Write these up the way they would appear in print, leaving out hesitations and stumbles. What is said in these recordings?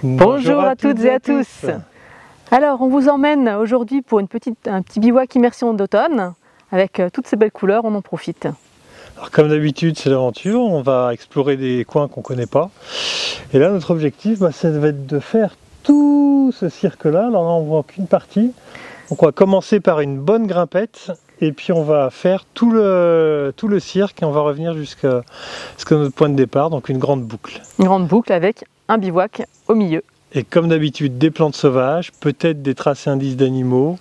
Bonjour à toutes et à tous. Alors on vous emmène aujourd'hui pour un petit bivouac immersion d'automne avec toutes ces belles couleurs, on en profite. Alors comme d'habitude c'est l'aventure, on va explorer des coins qu'on ne connaît pas. Et là notre objectif ça va être de faire tout ce cirque-là. Alors là on ne voit qu'une partie. Donc on va commencer par une bonne grimpette et puis on va faire tout le cirque et on va revenir jusqu'à notre point de départ, donc une grande boucle. Une grande boucle avec un bivouac au milieu. Et comme d'habitude des plantes sauvages, peut-être des traces et indices d'animaux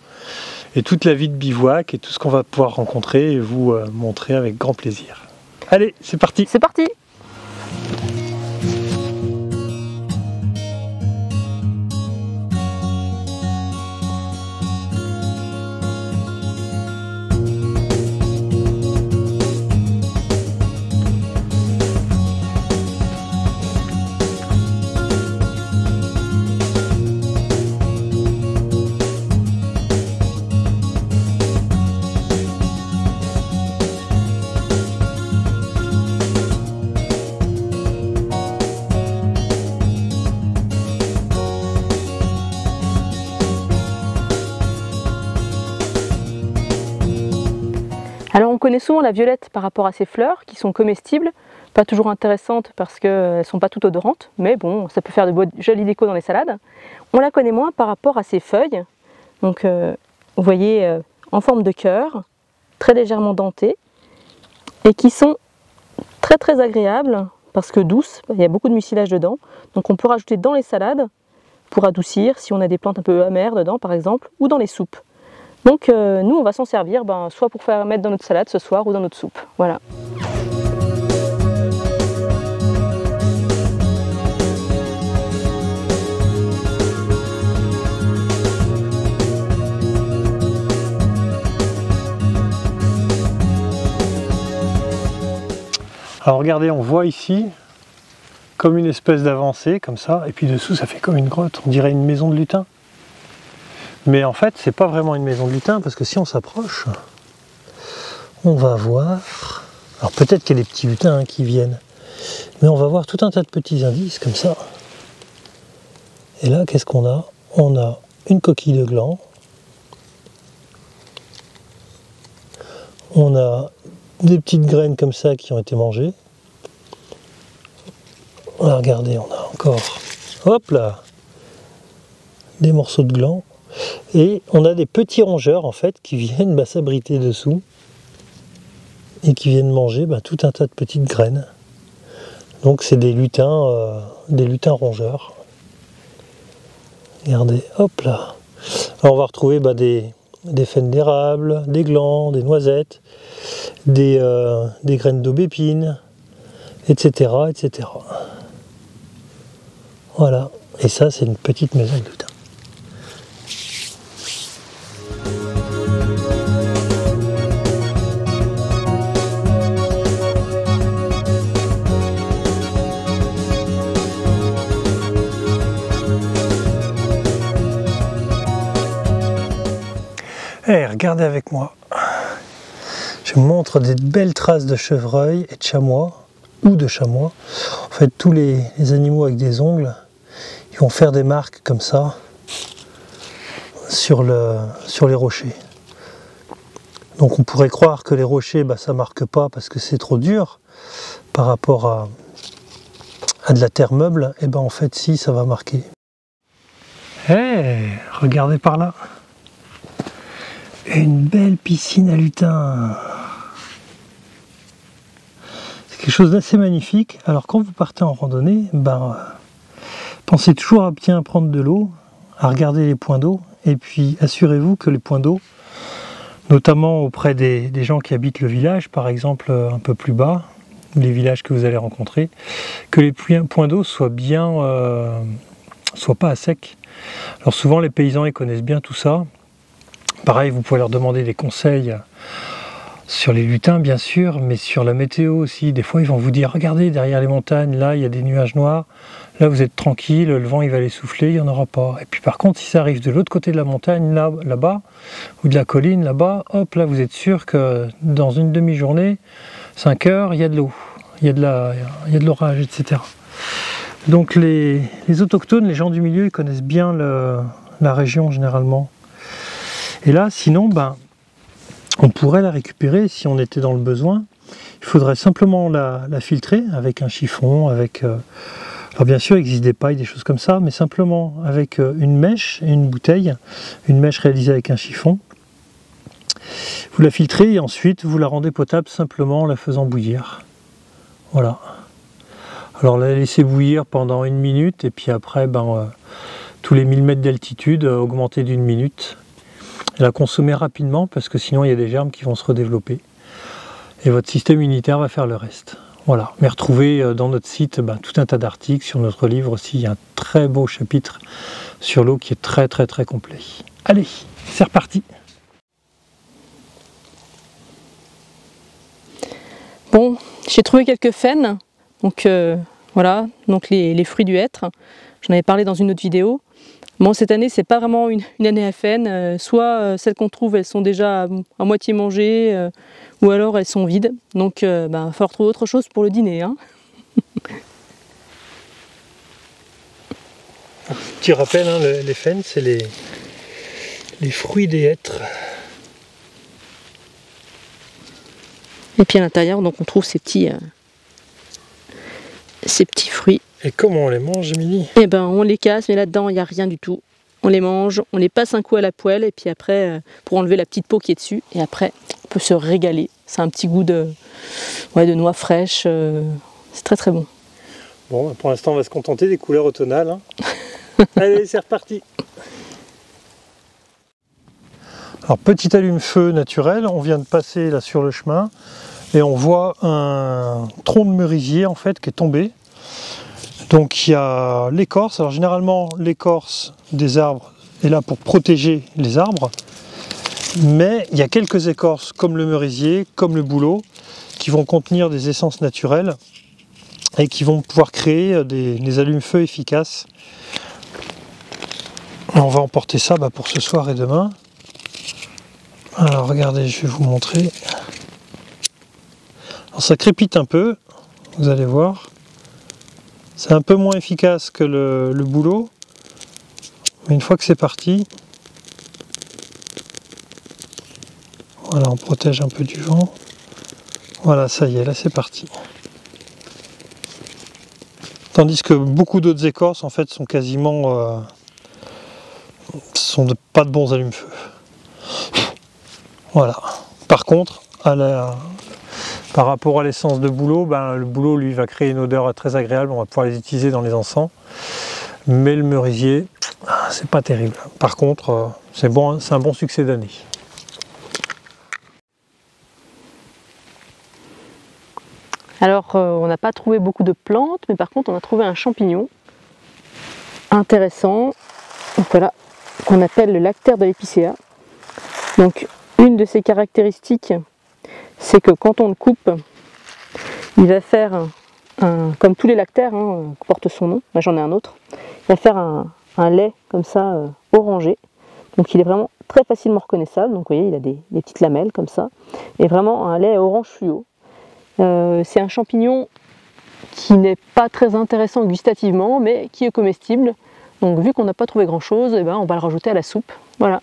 et toute la vie de bivouac et tout ce qu'on va pouvoir rencontrer et vous montrer avec grand plaisir. Allez, c'est parti! C'est parti! Alors on connaît souvent la violette par rapport à ses fleurs qui sont comestibles, pas toujours intéressantes parce qu'elles ne sont pas toutes odorantes, mais bon, ça peut faire de jolies décos dans les salades. On la connaît moins par rapport à ses feuilles, donc vous voyez en forme de cœur, très légèrement dentées, et qui sont très très agréables parce que douces, il y a beaucoup de mucilage dedans, donc on peut rajouter dans les salades pour adoucir si on a des plantes un peu amères dedans par exemple, ou dans les soupes. Donc nous on va s'en servir soit pour mettre dans notre salade ce soir ou dans notre soupe. Voilà. Alors regardez, on voit ici comme une espèce d'avancée comme ça, et puis dessous ça fait comme une grotte, on dirait une maison de lutin. Mais en fait, c'est pas vraiment une maison de lutin, parce que si on s'approche, on va voir... Alors peut-être qu'il y a des petits lutins qui viennent, mais on va voir tout un tas de petits indices comme ça. Et là, qu'est-ce qu'on a? On a une coquille de gland. On a des petites graines comme ça qui ont été mangées. Ah, regardez, on a encore... Hop là! Des morceaux de gland. Et on a des petits rongeurs en fait qui viennent s'abriter dessous et qui viennent manger tout un tas de petites graines. Donc c'est des lutins rongeurs. Regardez, hop là. Alors on va retrouver des faines d'érable, des glands, des noisettes, des graines d'aubépine, etc., etc. Voilà. Et ça c'est une petite maison de lutin. Hey, regardez avec moi. Je vous montre des belles traces de chevreuil et de chamois, ou de chamois. En fait, tous les animaux avec des ongles, ils vont faire des marques comme ça sur les rochers. Donc on pourrait croire que les rochers, ça marque pas parce que c'est trop dur par rapport à de la terre meuble. Et en fait, si, ça va marquer. Hey, regardez par là. Une belle piscine à lutins. C'est quelque chose d'assez magnifique. Alors quand vous partez en randonnée, pensez toujours à bien prendre de l'eau, à regarder les points d'eau, et puis assurez-vous que les points d'eau, notamment auprès des gens qui habitent le village, par exemple un peu plus bas, les villages que vous allez rencontrer, que les points d'eau soient pas à sec. Alors souvent les paysans ils connaissent bien tout ça. Pareil, vous pouvez leur demander des conseils sur les lutins bien sûr, mais sur la météo aussi. Des fois ils vont vous dire, regardez derrière les montagnes, là il y a des nuages noirs, là vous êtes tranquille, le vent il va les souffler, il n'y en aura pas. Et puis par contre si ça arrive de l'autre côté de la montagne, là-bas, ou de la colline là-bas, hop là vous êtes sûr que dans une demi-journée, 5 heures, il y a de l'eau, il y a de l'orage, etc. Donc les autochtones, les gens du milieu, ils connaissent bien la région généralement. Et là, sinon, ben, on pourrait la récupérer si on était dans le besoin. Il faudrait simplement la filtrer avec un chiffon, avec... alors bien sûr, il existe des pailles, des choses comme ça, mais simplement avec une mèche et une bouteille, une mèche réalisée avec un chiffon. Vous la filtrez et ensuite vous la rendez potable simplement en la faisant bouillir. Voilà. Alors la laisser bouillir pendant 1 minute et puis après, ben, tous les 1000 mètres d'altitude, augmenter d'1 minute. Et la consommer rapidement parce que sinon il y a des germes qui vont se redévelopper. Et votre système immunitaire va faire le reste. Voilà, mais retrouvez dans notre site tout un tas d'articles, sur notre livre aussi, il y a un très beau chapitre sur l'eau qui est très complet. Allez, c'est reparti. Bon, j'ai trouvé quelques faines, donc voilà, donc les fruits du hêtre, j'en avais parlé dans une autre vidéo. Bon, cette année, c'est pas vraiment une année à faine, soit celles qu'on trouve, elles sont déjà à moitié mangées, ou alors elles sont vides, donc il va falloir trouver autre chose pour le dîner. Hein. Petit rappel, hein, les faines, c'est les fruits des hêtres. Et puis à l'intérieur, donc on trouve ces petits fruits. Et comment on les mange, Émilie? Eh ben, on les casse, mais là-dedans, il n'y a rien du tout. On les mange, on les passe un coup à la poêle, et puis après, pour enlever la petite peau qui est dessus, et après, on peut se régaler. C'est un petit goût de noix fraîches, c'est très bon. Bon, pour l'instant, on va se contenter des couleurs automnales. Hein. Allez, c'est reparti. Alors, petit allume-feu naturel, on vient de passer là sur le chemin, et on voit un tronc de merisier, en fait, qui est tombé. Donc il y a l'écorce, alors généralement l'écorce des arbres est là pour protéger les arbres, mais il y a quelques écorces comme le merisier, comme le bouleau, qui vont contenir des essences naturelles et qui vont pouvoir créer des allumes-feu efficaces. On va emporter ça pour ce soir et demain. Alors regardez, je vais vous montrer. Alors ça crépite un peu, vous allez voir. C'est un peu moins efficace que le bouleau, mais une fois que c'est parti, voilà, on protège un peu du vent. Voilà, ça y est, là c'est parti. Tandis que beaucoup d'autres écorces en fait sont quasiment pas de bons allumes-feu. Voilà. Par contre, par rapport à l'essence de bouleau, le bouleau lui va créer une odeur très agréable, on va pouvoir les utiliser dans les encens. Mais le merisier, c'est pas terrible. Par contre, c'est bon, c'est un bon succès d'année. Alors, on n'a pas trouvé beaucoup de plantes, mais par contre, on a trouvé un champignon intéressant, donc voilà, qu'on appelle le lactaire de l'épicéa. Donc, une de ses caractéristiques, c'est que quand on le coupe, il va faire, comme tous les lactaires portent son nom, moi j'en ai un autre, il va faire un lait comme ça, orangé. Donc il est vraiment très facilement reconnaissable, donc vous voyez, il a des petites lamelles comme ça, et vraiment un lait orange fluo. C'est un champignon qui n'est pas très intéressant gustativement, mais qui est comestible. Donc vu qu'on n'a pas trouvé grand chose, on va le rajouter à la soupe. Voilà.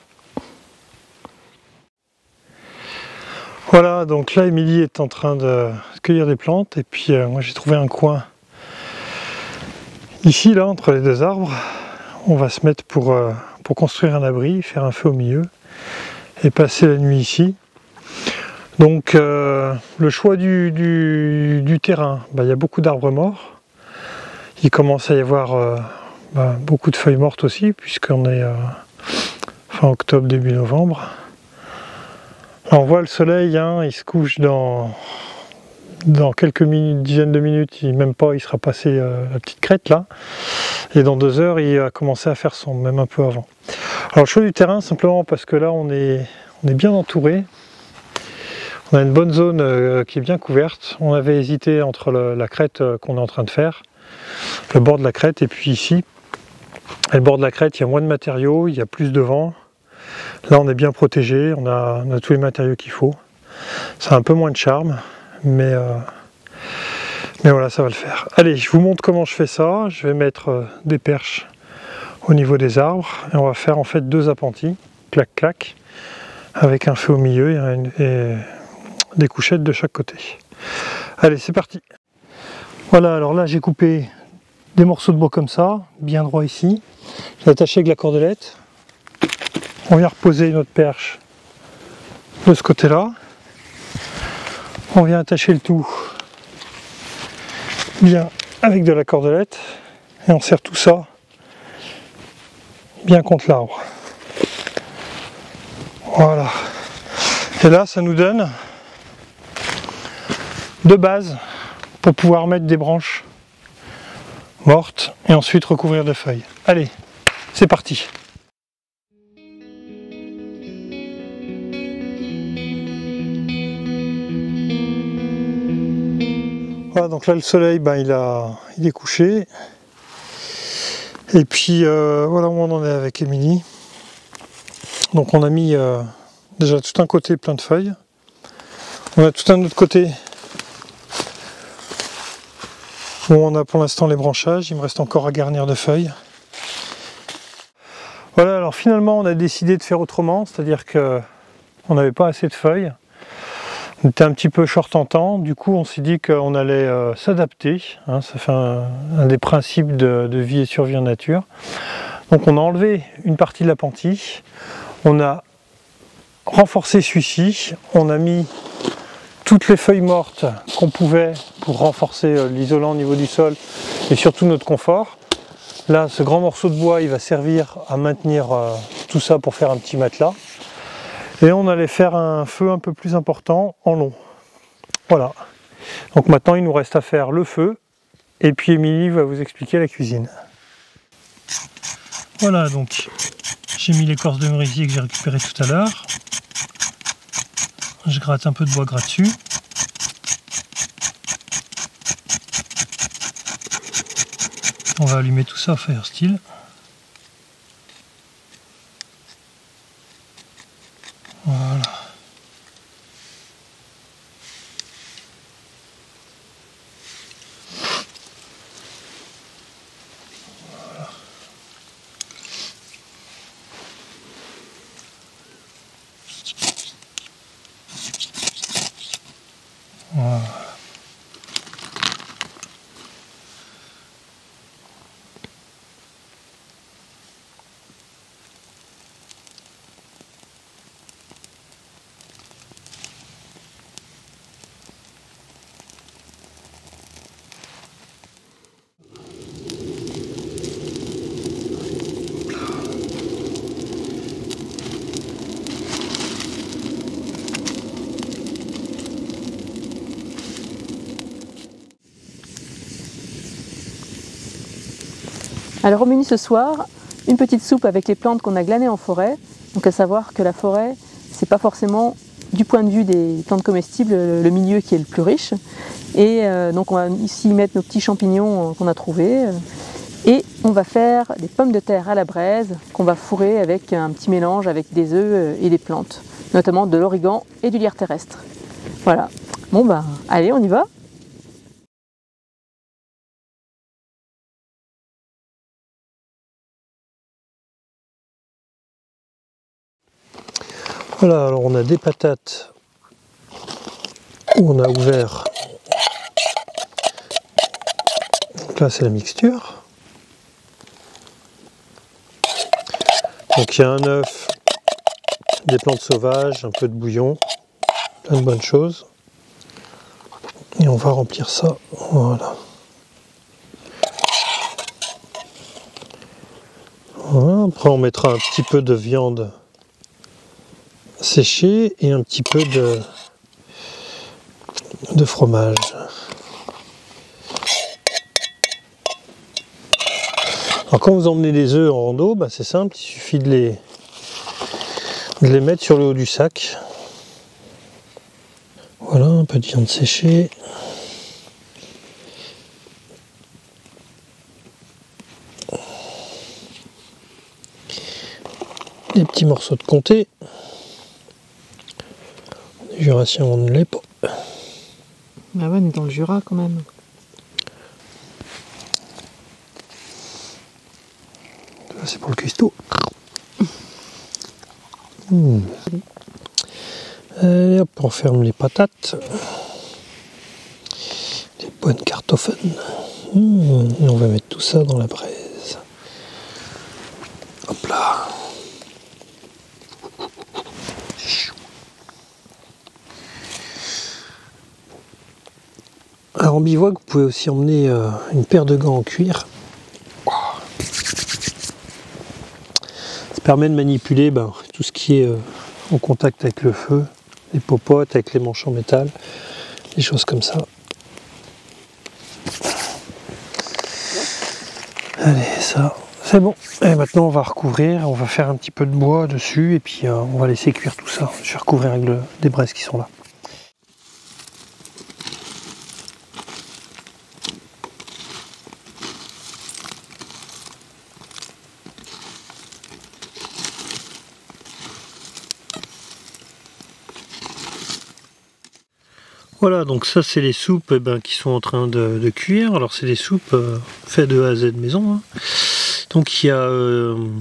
Voilà, donc là Émilie est en train de cueillir des plantes et puis moi j'ai trouvé un coin ici, là, entre les deux arbres. On va se mettre pour construire un abri, faire un feu au milieu et passer la nuit ici. Donc le choix du terrain, il y a beaucoup d'arbres morts. Il commence à y avoir beaucoup de feuilles mortes aussi puisqu'on est fin octobre, début novembre. On voit le soleil, il se couche dans quelques minutes, dizaines de minutes, même pas, il sera passé la petite crête là. Et dans 2 heures, il va commencer à faire sombre, même un peu avant. Alors le choix du terrain, simplement parce que là, on est bien entouré. On a une bonne zone qui est bien couverte. On avait hésité entre la crête qu'on est en train de faire, le bord de la crête, et puis ici. Et le bord de la crête, il y a moins de matériaux, il y a plus de vent. Là on est bien protégé, on a tous les matériaux qu'il faut. Ça a un peu moins de charme, mais Mais voilà, ça va le faire. Allez, je vous montre comment je fais ça. Je vais mettre des perches au niveau des arbres et on va faire en fait 2 appentis, clac clac, avec un feu au milieu et des couchettes de chaque côté. Allez, c'est parti. Voilà, alors là j'ai coupé des morceaux de bois comme ça, bien droit ici. J'ai attaché avec la cordelette. On vient reposer notre perche de ce côté-là. On vient attacher le tout bien avec de la cordelette et on serre tout ça bien contre l'arbre. Voilà. Et là, ça nous donne 2 bases pour pouvoir mettre des branches mortes et ensuite recouvrir de feuilles. Allez, c'est parti. Voilà, donc là le soleil, il est couché. Et puis voilà où on en est avec Émilie. Donc on a mis déjà tout un côté plein de feuilles. On a tout un autre côté où on a pour l'instant les branchages. Il me reste encore à garnir de feuilles. Voilà, alors finalement on a décidé de faire autrement, c'est-à-dire que on n'avait pas assez de feuilles. On était un petit peu short en temps, du coup on s'est dit qu'on allait s'adapter, hein, ça fait un des principes de vie et survie en nature. Donc on a enlevé une partie de l'appentis, on a renforcé celui-ci, on a mis toutes les feuilles mortes qu'on pouvait pour renforcer l'isolant au niveau du sol et surtout notre confort. Là, ce grand morceau de bois, il va servir à maintenir tout ça pour faire un petit matelas. Et on allait faire un feu un peu plus important en long. Voilà. Donc maintenant, il nous reste à faire le feu. Et puis Émilie va vous expliquer la cuisine. Voilà, donc j'ai mis l'écorce de merisier que j'ai récupérée tout à l'heure. Je gratte un peu de bois gras dessus. On va allumer tout ça au fire steel. Voilà. Voilà. Alors au menu ce soir, une petite soupe avec les plantes qu'on a glanées en forêt. Donc à savoir que la forêt, c'est pas forcément du point de vue des plantes comestibles le milieu qui est le plus riche. Et donc on va ici mettre nos petits champignons qu'on a trouvés. Et on va faire des pommes de terre à la braise qu'on va fourrer avec un petit mélange avec des œufs et des plantes, notamment de l'origan et du lierre terrestre. Voilà. Bon bah allez, on y va. Voilà, alors on a des patates où on a ouvert. Donc là c'est la mixture. Donc il y a un œuf, des plantes sauvages, un peu de bouillon, plein de bonnes choses. Et on va remplir ça, voilà. Voilà, après on mettra un petit peu de viande séchée et un petit peu de fromage. Alors quand vous emmenez des œufs en rando, c'est simple, il suffit de les mettre sur le haut du sac. Voilà, un peu de viande séchée. Des petits morceaux de comté. Les Jurassiens, on ne l'est pas. Bah ouais, on est dans le Jura quand même. c'est pour le cuistot. Allez hop, on ferme les patates. Des bonnes kartoffeln. Et on va mettre tout ça dans la braise. Hop là. Alors en bivouac, vous pouvez aussi emmener une paire de gants en cuir. Ça permet de manipuler tout ce qui est en contact avec le feu, les popotes, avec les manches en métal, des choses comme ça. Allez, ça, c'est bon. Et maintenant, on va recouvrir, on va faire un petit peu de bois dessus et puis on va laisser cuire tout ça. Je vais recouvrir avec des braises qui sont là. Voilà, donc ça c'est les soupes qui sont en train de cuire. Alors c'est des soupes faites de A à Z maison. Donc il y a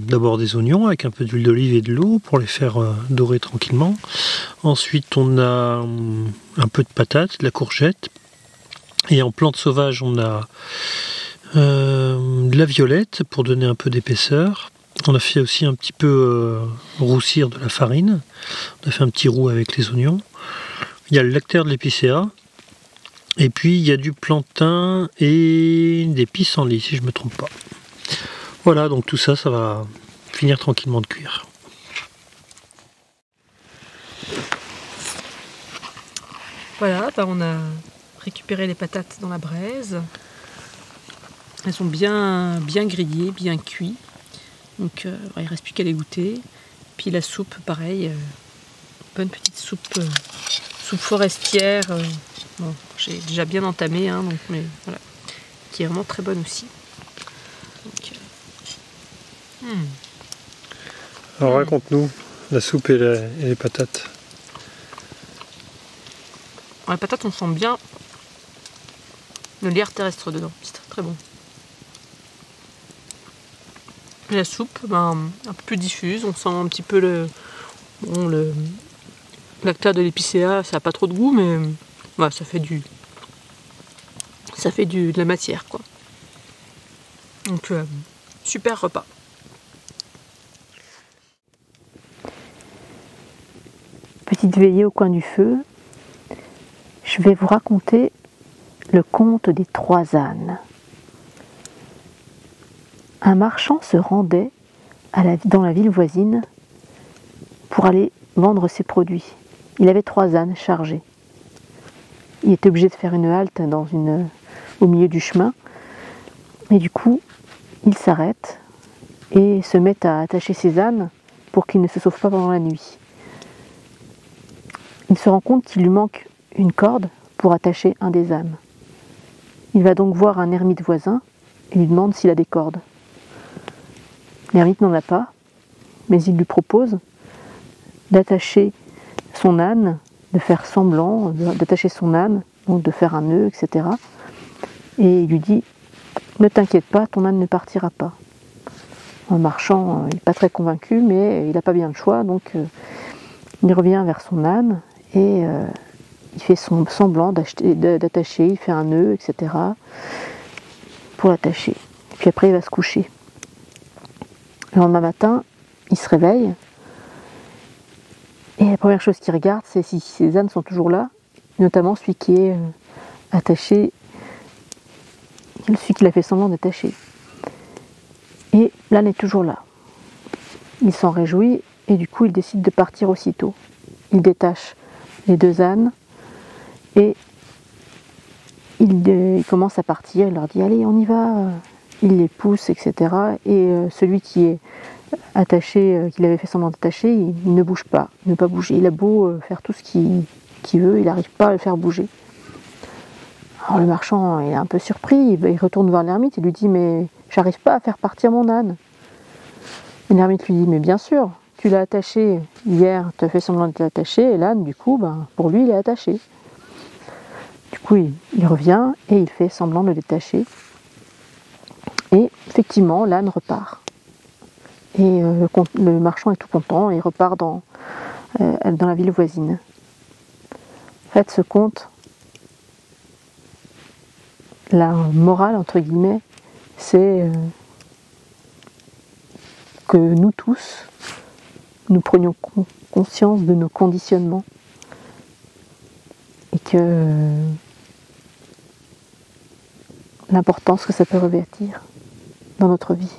d'abord des oignons avec un peu d'huile d'olive et de l'eau pour les faire dorer tranquillement. Ensuite on a un peu de patates, de la courgette. Et en plantes sauvages on a de la violette pour donner un peu d'épaisseur. On a fait aussi un petit peu roussir de la farine. On a fait un petit roux avec les oignons. Il y a le lactaire de l'épicéa, et puis il y a du plantain et des pissenlits, si je ne me trompe pas. Voilà, donc tout ça, ça va finir tranquillement de cuire. Voilà, on a récupéré les patates dans la braise. Elles sont bien grillées, bien cuites. Donc il ne reste plus qu'à les goûter. Puis la soupe, pareil, bonne petite soupe forestière. Bon, j'ai déjà bien entamé, donc, mais voilà, qui est vraiment très bonne aussi. Donc, Alors raconte-nous la soupe et les patates. Les patates, on sent bien le lierre terrestre dedans, c'est très, très bon. Et la soupe, un peu plus diffuse, on sent un petit peu le lactaire de l'épicéa, ça n'a pas trop de goût, mais ouais, ça fait de la matière, quoi. Donc super repas. Petite veillée au coin du feu, je vais vous raconter le conte des 3 ânes. Un marchand se rendait dans la ville voisine pour aller vendre ses produits. Il avait 3 ânes chargés. Il était obligé de faire une halte au milieu du chemin. Mais du coup, il s'arrête et se met à attacher ses ânes pour qu'ils ne se sauvent pas pendant la nuit. Il se rend compte qu'il lui manque une corde pour attacher un des ânes. Il va donc voir un ermite voisin et lui demande s'il a des cordes. L'ermite n'en a pas, mais il lui propose d'attacher son âne, de faire semblant, d'attacher son âne, donc de faire un nœud, etc. Et il lui dit « Ne t'inquiète pas, ton âne ne partira pas ». Le marchand n'est pas très convaincu, mais il n'a pas bien le choix, donc il revient vers son âne et il fait semblant d'attacher, il fait un nœud, etc. pour l'attacher. Puis après il va se coucher. Le lendemain matin, il se réveille. Et la première chose qu'il regarde, c'est si ses ânes sont toujours là, notamment celui qui est attaché, celui qu'il a fait semblant d'attacher. Et l'âne est toujours là. Il s'en réjouit et du coup il décide de partir aussitôt. Il détache les 2 ânes et il commence à partir, il leur dit « Allez, on y va !» Il les pousse, etc. Et celui qui est attaché, qu'il avait fait semblant d'attacher, il ne bouge pas, il ne veut pas bouger. Il a beau faire tout ce qu'il veut, il n'arrive pas à le faire bouger. Alors le marchand est un peu surpris, il retourne voir l'ermite et lui dit « Mais j'arrive pas à faire partir mon âne !» Et l'ermite lui dit « Mais bien sûr, tu l'as attaché hier, tu as fait semblant de l'attacher, et l'âne, du coup, pour lui, il est attaché. » Du coup, il revient et il fait semblant de le détacher. Et effectivement, l'âne repart. Et le marchand est tout content et repart dans la ville voisine. En fait, ce conte, la morale, entre guillemets, c'est que nous tous, nous prenions conscience de nos conditionnements et que l'importance que ça peut revêtir dans notre vie.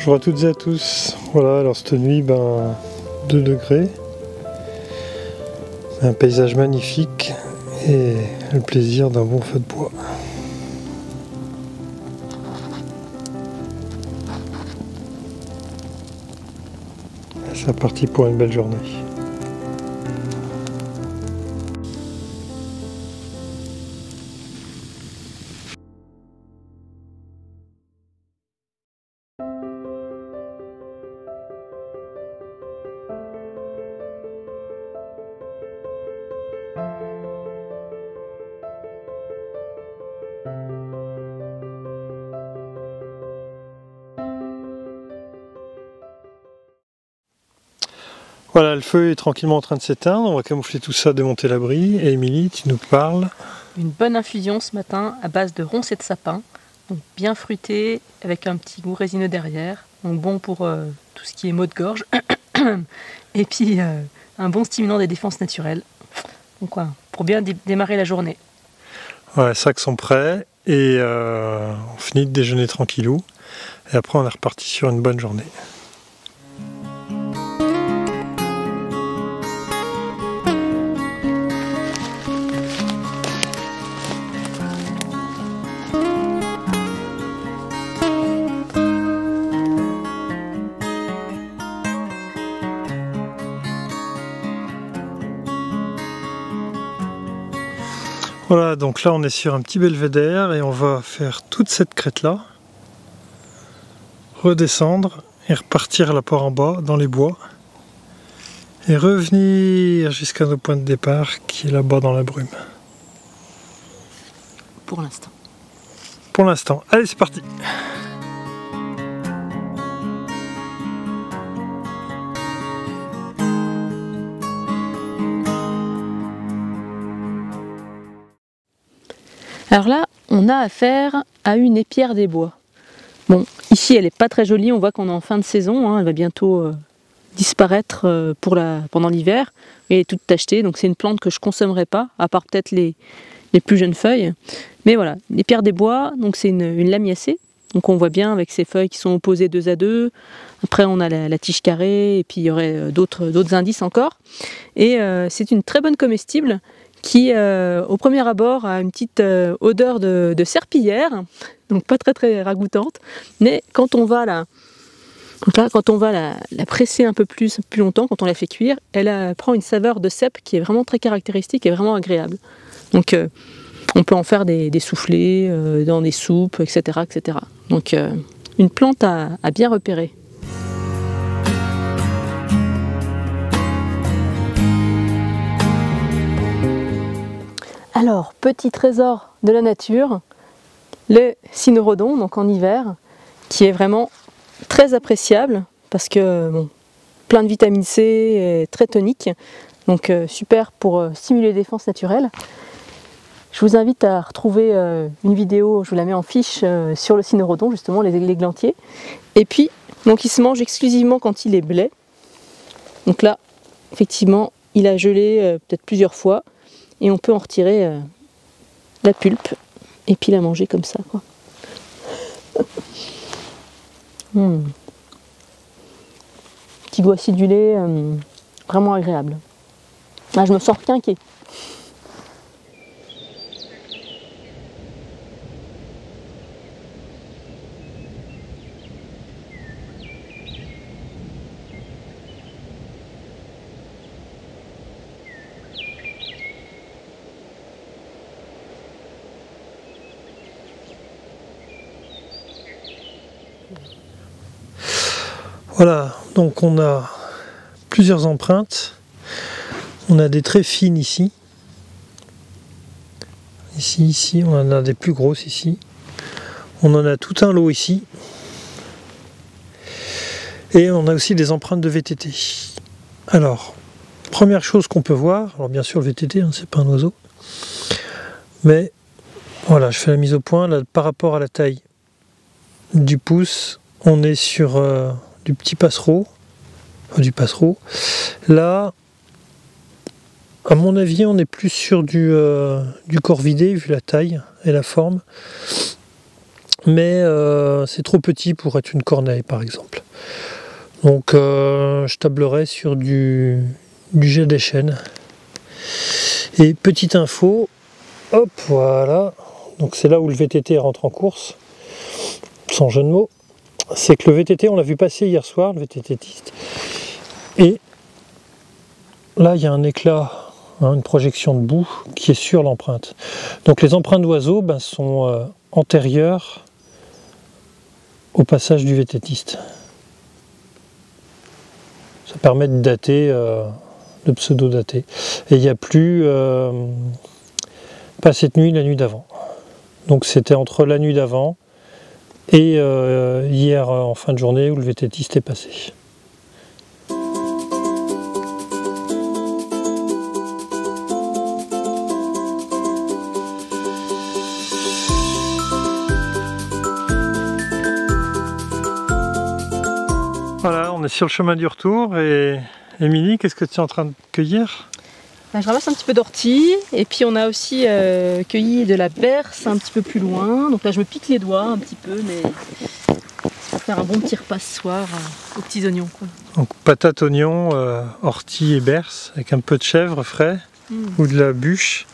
Bonjour à toutes et à tous. Voilà, alors cette nuit, 2 degrés, un paysage magnifique et le plaisir d'un bon feu de bois. C'est parti pour une belle journée. Voilà, le feu est tranquillement en train de s'éteindre, on va camoufler tout ça, démonter l'abri. Et Émilie, tu nous parles? Une bonne infusion ce matin à base de ronces et de sapin, donc bien fruité avec un petit goût résineux derrière, donc bon pour tout ce qui est maux de gorge, et puis un bon stimulant des défenses naturelles, donc voilà, pour bien démarrer la journée. Ouais, les sacs sont prêts et on finit de déjeuner tranquillou, et après on est reparti sur une bonne journée. Voilà, donc là on est sur un petit belvédère et on va faire toute cette crête là, redescendre et repartir à la part en bas dans les bois et revenir jusqu'à nos points de départ qui est là-bas dans la brume. Pour l'instant. Pour l'instant, allez c'est parti! Alors là, on a affaire à une épière des bois. Bon, ici elle n'est pas très jolie, on voit qu'on est en fin de saison, hein, elle va bientôt disparaître pendant l'hiver, et elle est toute tachetée, donc c'est une plante que je ne consommerai pas, à part peut-être les plus jeunes feuilles. Mais voilà, l'épière des bois, donc c'est une lamiacée, donc on voit bien avec ces feuilles qui sont opposées 2 à 2, après on a la tige carrée, et puis il y aurait d'autres indices encore. Et c'est une très bonne comestible, qui au premier abord a une petite odeur de serpillière, donc pas très ragoûtante, mais quand on va la presser un peu plus longtemps, quand on la fait cuire, elle prend une saveur de cèpe qui est vraiment très caractéristique et vraiment agréable. Donc on peut en faire des soufflés, dans des soupes, etc. etc. Donc une plante à bien repérer. Alors, petit trésor de la nature, le cynorhodon, donc en hiver, qui est vraiment très appréciable parce que bon, plein de vitamine C et très tonique, donc super pour stimuler les défenses naturelles. Je vous invite à retrouver une vidéo, je vous la mets en fiche, sur le cynorhodon, justement, les glantiers. Et puis, donc il se mange exclusivement quand il est blé. Donc là, effectivement, il a gelé peut-être plusieurs fois. Et on peut en retirer la pulpe et puis la manger comme ça, quoi. Petit goût acidulé, vraiment agréable. Ah, je me sens requinquée. Voilà, donc on a plusieurs empreintes. On a des très fines ici. Ici, on en a des plus grosses ici. On en a tout un lot ici. Et on a aussi des empreintes de VTT. Alors, première chose qu'on peut voir, alors bien sûr le VTT, hein, c'est pas un oiseau. Mais voilà, je fais la mise au point. Là, par rapport à la taille du pouce, on est sur du petit passereau, du passereau. Là, à mon avis, on est plus sur du corvidé, vu la taille et la forme. Mais c'est trop petit pour être une corneille, par exemple. Donc, je tablerai sur du jet des chênes. Et petite info, hop, voilà. Donc, c'est là où le VTT rentre en course, sans jeu de mots. C'est que le VTT, on l'a vu passer hier soir, le VTTiste, et là il y a un éclat, hein, une projection de boue qui est sur l'empreinte. Donc les empreintes d'oiseaux sont antérieures au passage du VTTiste. Ça permet de dater, de pseudo-dater. Et il n'y a plus, pas cette nuit, la nuit d'avant. Donc c'était entre la nuit d'avant et hier en fin de journée où le VTTiste est passé. Voilà, on est sur le chemin du retour et Émilie, qu'est-ce que tu es en train de cueillir? Je ramasse un petit peu d'ortie et puis on a aussi cueilli de la berce un petit peu plus loin. Donc là je me pique les doigts un petit peu, mais c'est pour faire un bon petit repas ce soir aux petits oignons, quoi. Donc patates, oignons, ortie et berce avec un peu de chèvre frais ou de la bûche.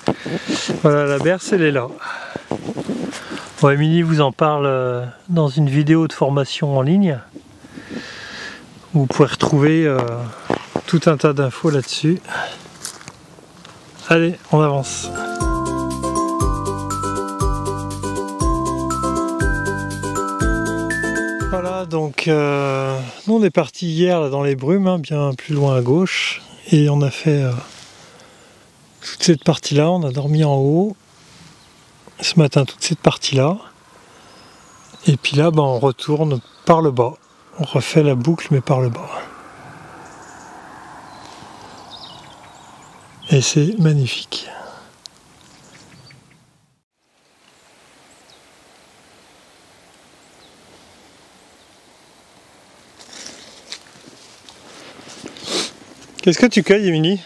Voilà, la berce elle est là. Bon, Émilie vous en parle dans une vidéo de formation en ligne. Vous pouvez retrouver tout un tas d'infos là-dessus. Allez, on avance. Voilà, donc nous on est parti hier là, dans les brumes, hein, bien plus loin à gauche, et on a fait toute cette partie-là, on a dormi en haut, ce matin toute cette partie-là, et puis là on retourne par le bas, on refait la boucle mais par le bas. Et c'est magnifique. Qu'est-ce que tu cueilles, Émilie?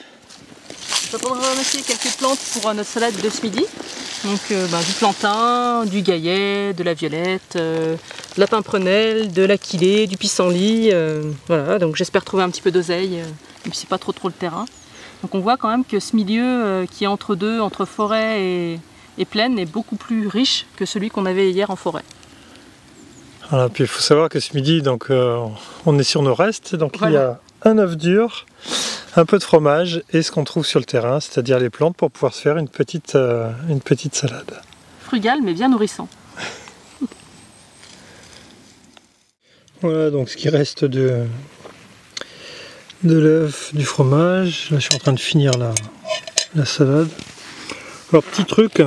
Je vais ramasser quelques plantes pour notre salade de ce midi. Donc du plantain, du gaillet, de la violette, de la pimprenelle, de l'aquilée, du pissenlit. Voilà, donc j'espère trouver un petit peu d'oseille, même si c'est pas trop le terrain. Donc on voit quand même que ce milieu qui est entre deux, entre forêt et plaine, est beaucoup plus riche que celui qu'on avait hier en forêt. Voilà, puis il faut savoir que ce midi, donc, on est sur nos restes, donc voilà. Il y a un œuf dur, un peu de fromage et ce qu'on trouve sur le terrain, c'est-à-dire les plantes pour pouvoir se faire une petite salade. Frugal mais bien nourrissant. Voilà donc ce qui reste de l'œuf, du fromage. Là je suis en train de finir la salade. Alors petit truc,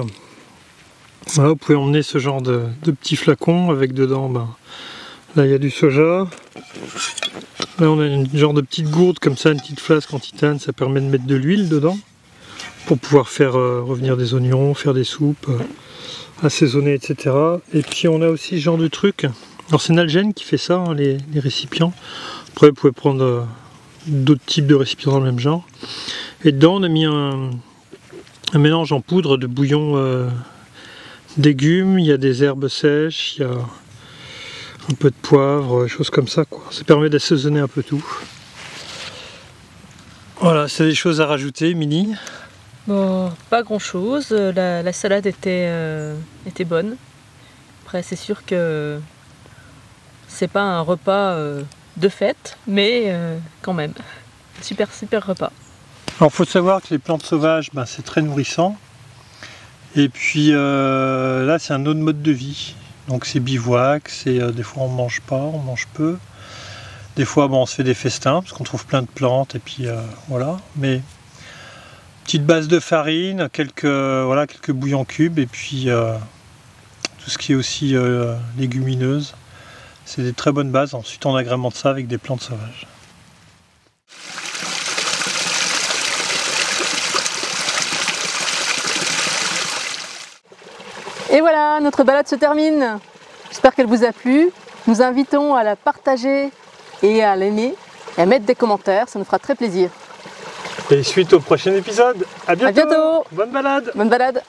voilà, vous pouvez emmener ce genre de petits flacons avec dedans, là il y a du soja. Là on a une genre de petite gourde comme ça, une petite flasque en titane, ça permet de mettre de l'huile dedans pour pouvoir faire revenir des oignons, faire des soupes, assaisonner, etc. Et puis on a aussi ce genre de truc. Alors c'est Nalgene qui fait ça, hein, les récipients. Après vous pouvez prendre d'autres types de récipients dans le même genre. Et dedans on a mis un mélange en poudre de bouillon légumes, il y a des herbes sèches, il y a un peu de poivre, choses comme ça quoi. Ça permet d'assaisonner un peu tout. Voilà, c'est des choses à rajouter, Mini. Bon, pas grand chose, la salade était bonne. Après c'est sûr que c'est pas un repas de fête, mais quand même, super repas. Alors il faut savoir que les plantes sauvages, c'est très nourrissant. Et puis là c'est un autre mode de vie. Donc c'est bivouac, des fois on mange pas, on mange peu. Des fois on se fait des festins parce qu'on trouve plein de plantes et puis voilà. Mais petite base de farine, quelques bouillons cubes et puis tout ce qui est aussi légumineuse. C'est des très bonnes bases. Ensuite on agrémente ça avec des plantes sauvages. Et voilà, notre balade se termine. J'espère qu'elle vous a plu. Nous invitons à la partager et à l'aimer et à mettre des commentaires, ça nous fera très plaisir. Et suite au prochain épisode. À bientôt. À bientôt. Bonne balade. Bonne balade.